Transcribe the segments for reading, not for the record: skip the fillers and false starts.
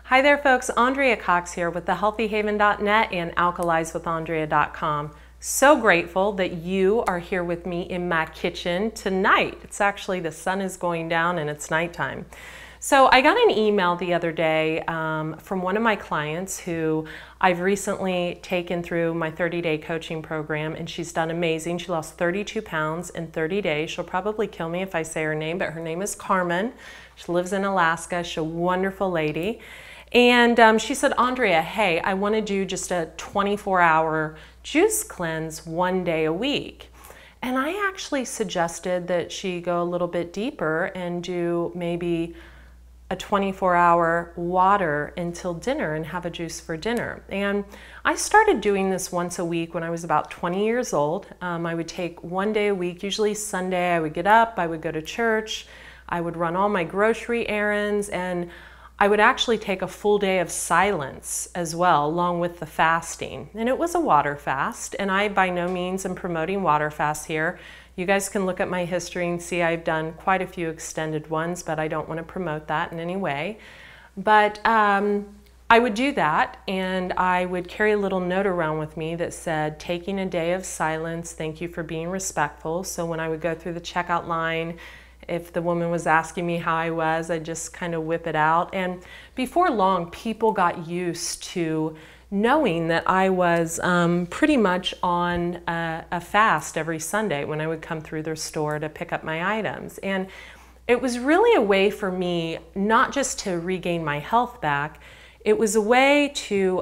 Hi there folks, Andrea Cox here with thehealthyhaven.net and alkalizewithandrea.com. So grateful that you are here with me in my kitchen tonight. It's actually, the sun is going down and it's nighttime. So I got an email the other day from one of my clients who I've recently taken through my 30-day coaching program, and she's done amazing. She lost 32 pounds in 30 days. She'll probably kill me if I say her name, but her name is Carmen. She lives in Alaska. She's a wonderful lady. And she said, Andrea, hey, I want to do just a 24-hour juice cleanse one day a week. And I actually suggested that she go a little bit deeper and do maybe a 24-hour water until dinner and have a juice for dinner. And I started doing this once a week when I was about 20 years old. I would take one day a week, usually Sunday. I would get up, I would go to church, I would run all my grocery errands, and I would actually take a full day of silence as well, along with the fasting. And it was a water fast, and I by no means am promoting water fasts here. You guys can look at my history and see I've done quite a few extended ones, but I don't want to promote that in any way. But I would do that, and I would carry a little note around with me that said, taking a day of silence, thank you for being respectful. So when I would go through the checkout line, if the woman was asking me how I was, I'd just kind of whip it out. And before long, people got used to knowing that I was pretty much on a fast every Sunday when I would come through their store to pick up my items. And it was really a way for me not just to regain my health back, it was a way to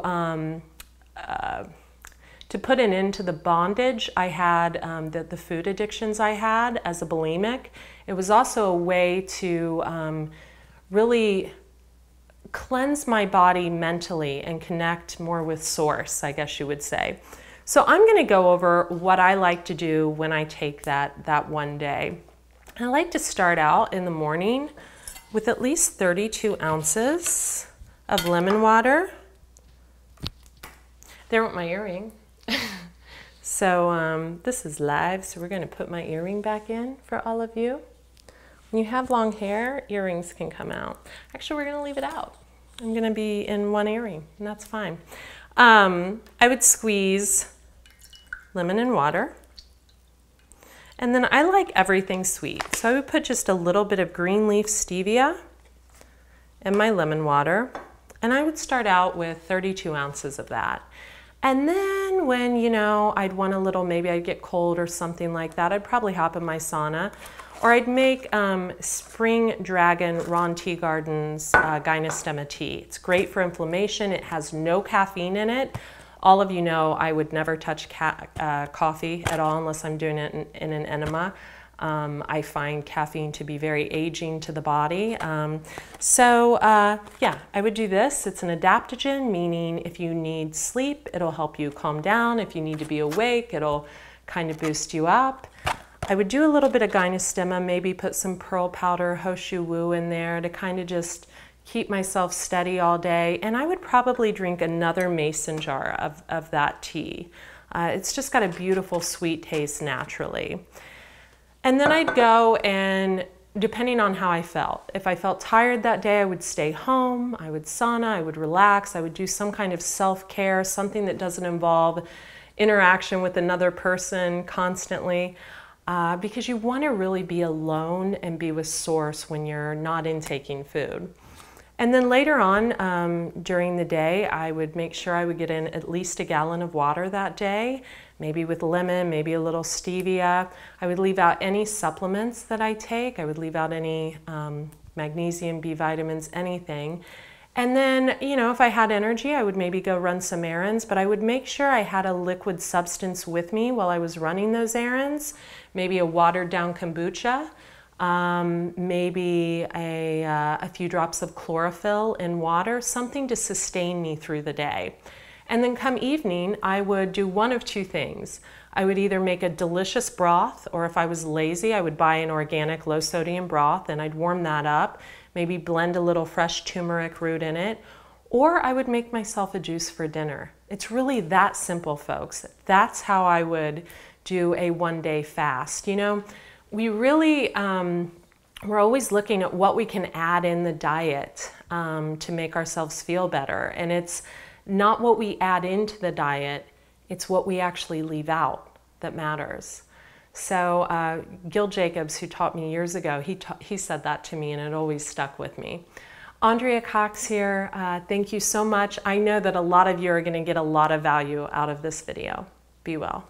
put an end to the bondage I had, the food addictions I had as a bulimic. It was also a way to really cleanse my body mentally and connect more with source, I guess you would say. So I'm going to go over what I like to do when I take that one day. I like to start out in the morning with at least 32 ounces of lemon water. There went my earring. So this is live, so we're going to put my earring back in for all of you. When you have long hair, earrings can come out. Actually, we're going to leave it out. I'm going to be in one earring, and that's fine. I would squeeze lemon and water. And then I like everything sweet. So I would put just a little bit of green leaf stevia in my lemon water. And I would start out with 32 ounces of that. And then when, you know, I'd want a little, maybe I'd get cold or something like that, I'd probably hop in my sauna. Or I'd make Spring Dragon Ron Tea Garden's Gynostemma tea. It's great for inflammation. It has no caffeine in it. All of you know I would never touch coffee at all unless I'm doing it in an enema. I find caffeine to be very aging to the body. Yeah, I would do this. It's an adaptogen, meaning if you need sleep, it'll help you calm down. If you need to be awake, it'll kind of boost you up. I would do a little bit of Gynostemma, maybe put some pearl powder, Hoshu Wu in there to kind of just keep myself steady all day. And I would probably drink another mason jar of that tea. It's just got a beautiful sweet taste naturally. And then I'd go and, depending on how I felt, if I felt tired that day, I would stay home, I would sauna, I would relax, I would do some kind of self-care, something that doesn't involve interaction with another person constantly, because you want to really be alone and be with source when you're not intaking food. And then later on during the day, I would make sure I would get in at least a gallon of water that day, maybe with lemon, maybe a little stevia. I would leave out any supplements that I take. I would leave out any magnesium, B vitamins, anything. And then, you know, if I had energy, I would maybe go run some errands, but I would make sure I had a liquid substance with me while I was running those errands, maybe a watered down kombucha. Maybe a few drops of chlorophyll in water, something to sustain me through the day. And then come evening, I would do one of two things. I would either make a delicious broth, or if I was lazy, I would buy an organic low sodium broth and I'd warm that up, maybe blend a little fresh turmeric root in it, or I would make myself a juice for dinner. It's really that simple, folks. That's how I would do a one-day fast. You know, we really we're always looking at what we can add in the diet to make ourselves feel better. And it's not what we add into the diet, it's what we actually leave out that matters. So Gil Jacobs, who taught me years ago, he said that to me, and it always stuck with me. Andrea Cox here. Thank you so much. I know that a lot of you are going to get a lot of value out of this video. Be well.